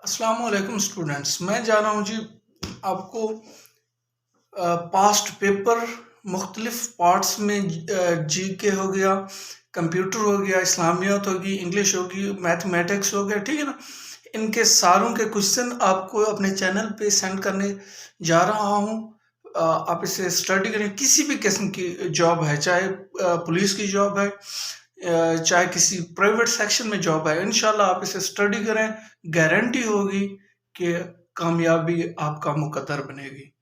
अस्सलाम वालेकुम स्टूडेंट्स। मैं जा रहा हूँ जी आपको पास्ट पेपर मुख्तलिफ पार्ट्स में जी के हो गया, कंप्यूटर हो गया, इस्लामियात होगी, इंग्लिश होगी, मैथमेटिक्स हो गया, ठीक है ना। इनके सारों के क्वेश्चन आपको अपने चैनल पे सेंड करने जा रहा हूँ। आप इसे स्टडी करें। किसी भी किस्म की जॉब है, चाहे पुलिस की जॉब है, चाहे किसी प्राइवेट सेक्शन में जॉब है, इंशाल्लाह आप इसे स्टडी करें, गारंटी होगी कि कामयाबी आपका मुकद्दर बनेगी।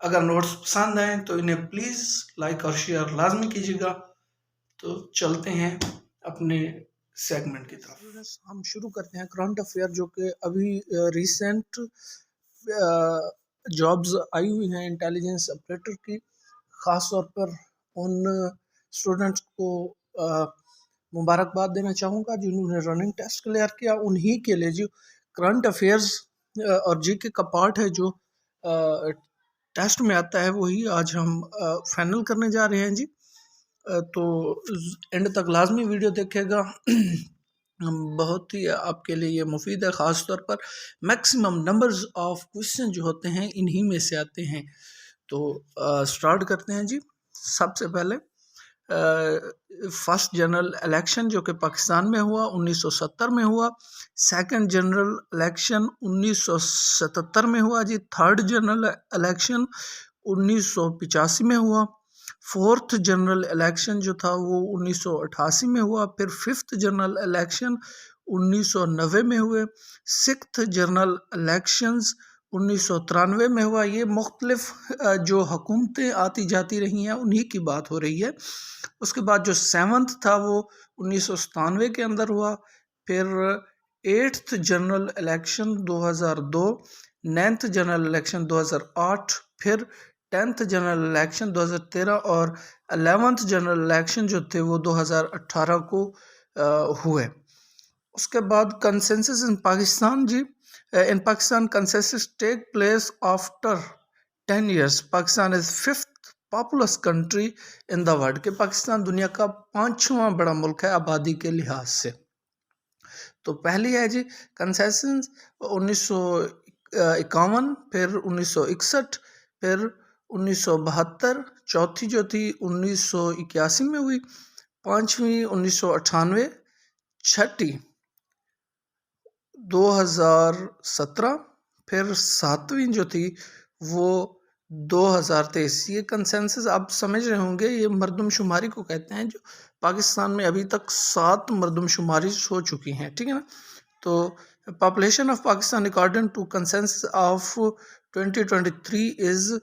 अगर नोट्स पसंद आए तो इन्हें प्लीज़ लाइक और शेयर लाजमी कीजिएगा। तो चलते हैं अपने सेगमेंट की तरफ। हम शुरू करते हैं करंट अफेयर, जो कि अभी रिसेंट जॉब्स आई हुई हैं इंटेलिजेंस ऑपरेटर की। ख़ास तौर पर उन स्टूडेंट्स को मुबारकबाद देना चाहूँगा जिन्होंने रनिंग टेस्ट क्लियर किया। उन्हीं के लिए जो करंट अफेयर्स और जीके का पार्ट है जो टेस्ट में आता है, वही आज हम फाइनल करने जा रहे हैं जी। तो एंड तक लाजमी वीडियो देखेगा। बहुत ही आपके लिए ये मुफीद है। ख़ास तौर पर मैक्सिमम नंबर्स ऑफ क्वेश्चन जो होते हैं इन्हीं में से आते हैं। तो स्टार्ट करते हैं जी। सबसे पहले फर्स्ट जनरल इलेक्शन जो कि पाकिस्तान में हुआ 1970 में हुआ। सेकंड जनरल इलेक्शन 1977 में हुआ जी। थर्ड जनरल इलेक्शन 1985 में हुआ। फोर्थ जनरल इलेक्शन जो था वो 1988 में हुआ। फिर फिफ्थ जनरल इलेक्शन 1990 में हुए। सिक्स्थ जनरल इलेक्शंस 1993 में हुआ। ये मुख्तलिफ जो हुकूमतें आती जाती रही हैं उन्हीं की बात हो रही है। उसके बाद जो सेवन्थ था वो 1997 के अंदर हुआ। फिर eighth general election 2002, ninth general election 2008, फिर टेंथ जनरल इलेक्शन 2013 और 11th जनरल इलेक्शन जो थे वो 2018 को हुए। उसके बाद consensus in Pakistan ji. In Pakistan consensus take place after 10 years। Pakistan is fifth populous country in the world. के पाकिस्तान दुनिया का 5वां बड़ा मुल्क है आबादी के लिहाज से। तो पहली है जी कंसेंसस 1951, फिर 1961, फिर 1972, चौथी जो थी 1981 में हुई, पांचवी 1998, छठी 2017, फिर सातवीं जो थी वो 2023। ये कंसेंसस आप समझ रहे होंगे, ये मरदमशुमारी को कहते हैं। जो पाकिस्तान में अभी तक 7 मरदमशुमारी हो चुकी हैं, ठीक है ना। तो population of Pakistan according to consensus of 2023 is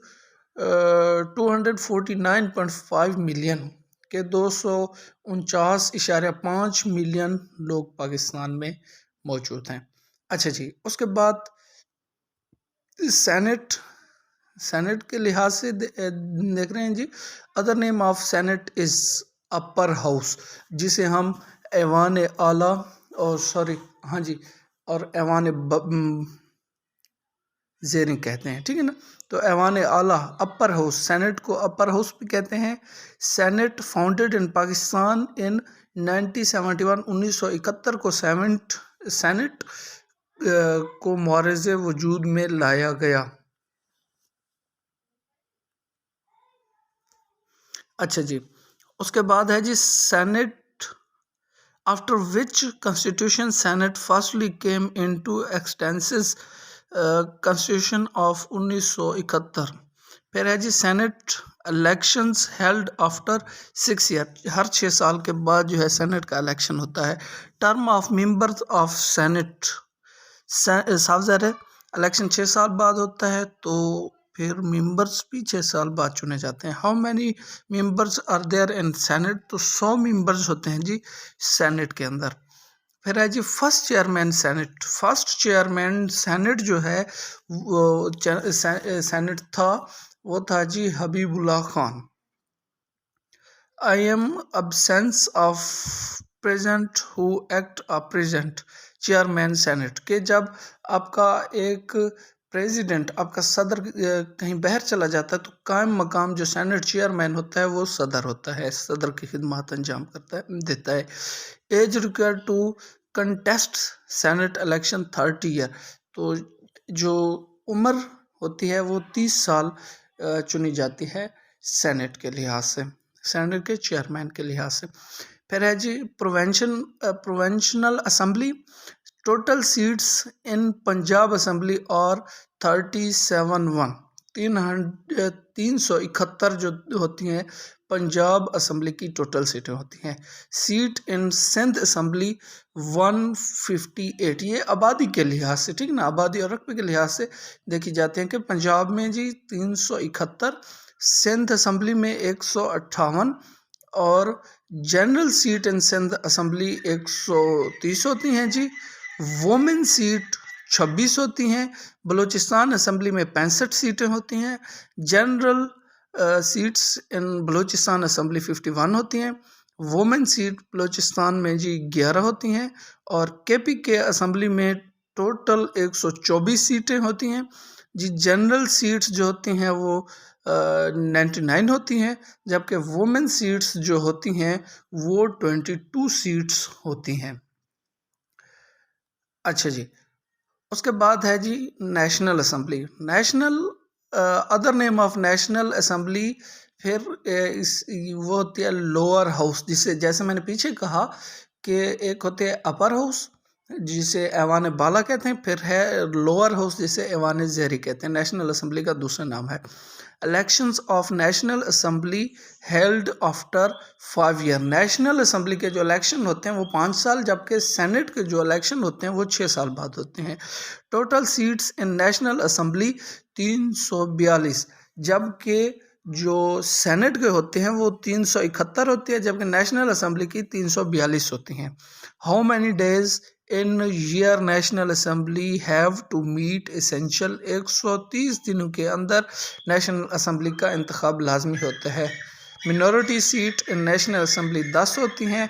249.5 million के 249.5 मिलियन लोग पाकिस्तान में मौजूद हैं। अच्छा जी, उसके बाद सेनेट के लिहाज से देख रहे हैं जी। Other name of senate is upper house, जिसे हम ऐवान आला और ऐवान ज़ेरी कहते हैं, ठीक है ना। तो ऐवान आला अपर हाउस, सेनेट को अपर हाउस भी कहते हैं। सेनेट फाउंडेड इन पाकिस्तान इन 1971। 1971 को सेनेट को मुआरज़े वजूद में लाया गया। अच्छा जी, उसके बाद है जी senate, after which constitution senate firstly came into existence constitution of 1971। फिर है जी senate elections held after 6 year. हर 6 साल के बाद जो है सेनेट का इलेक्शन होता है। Term of members of senate, साफ ज़ाहिर है इलेक्शन 6 साल बाद होता है, तो फिर मेंबर्स भी 6 साल बाद चुने जाते हैं। How many members are there in senate? तो 100 मेंबर्स होते हैं जी सेनेट के अंदर। फिर है जी first chairman senate. First chairman senate जो है वो सेनेट था, वो था जी Habibullah Khan. I am absence of present who act a present chairman senate. के जब आपका एक प्रेसिडेंट, आपका सदर कहीं बाहर चला जाता है तो कायम मकाम जो सेनेट चेयरमैन होता है वो सदर होता है, सदर की खिदमत अंजाम देता है। As required to contest senate election 30 year, تو جو عمر ہوتی ہے وہ 30 سال چنی جاتی ہے سینٹ کے لحاظ سے، سینٹ کے چیئرمین کے لحاظ سے۔ پھر ہے جی پروونشنل اسمبلی، ٹوٹل سیٹس ان پنجاب اسمبلی اور 371 جو ہوتی ہیں پنجاب اسمبلی کی ٹوٹل سیٹیں ہوتی ہیں۔ سیٹ ان سندھ اسمبلی 158، یہ آبادی کے لحاظ سے، ٹھیک نا، آبادی اور رقبے کے لحاظ سے دیکھی جاتی ہیں کہ پنجاب میں جی 371، سندھ اسمبلی میں 158، اور جنرل سیٹ ان سندھ اسمبلی 130 ہوتی ہیں جی۔ وومن سیٹ 26 ہوتی ہیں۔ بلوچستان اسمبلی میں 65 سیٹیں ہوتی ہیں۔ جنرل سیٹس ان بلوچستان اسمبلی 51 ہوتی ہیں۔ وومن سیٹ بلوچستان میں جی 11 ہوتی ہیں، اور کے پی کے اسمبلی میں ٹوٹل 124 سیٹیں ہوتی ہیں جی۔ جنرل سیٹس جو ہوتی ہیں وہ 99 ہوتی ہیں، جبکہ وومن سیٹس جو ہوتی ہیں وہ 22 سیٹس ہوتی ہیں۔ اچھا جی، اس کے بعد ہے جی national assembly, other name of national assembly, پھر وہ ہوتی ہے لوور ہاؤس، جیسے میں نے پیچھے کہا کہ ایک ہوتے ہے اپر ہاؤس جسے ایوان بالا کہتے ہیں، پھر ہے لوور ہاؤس جسے ایوان زیری کہتے ہیں۔ نیشنل اسمبلی کا دوسرا نام ہے۔ Elections of national assembly held after 5 year, national assembly کے جو الیکشن ہوتے ہیں وہ 5 سال، جبکہ سینٹ کے جو الیکشن ہوتے ہیں وہ 6 سال بعد ہوتے ہیں۔ ٹوٹل سیٹس ان نیشنل اسمبلی 342، جبکہ جو سینٹ کے ہوتے ہیں وہ 371 ہوتی ہے، جبکہ نیشنل اسمبلی کی 342 ہوتی ہیں۔ How many days in year national assembly have to meet essential, 130 دنوں کے اندر نیشنل اسمبلی کا انتخاب لازمی ہوتا ہے۔ منورٹی سیٹ ان نیشنل اسمبلی 10 ہوتی ہیں۔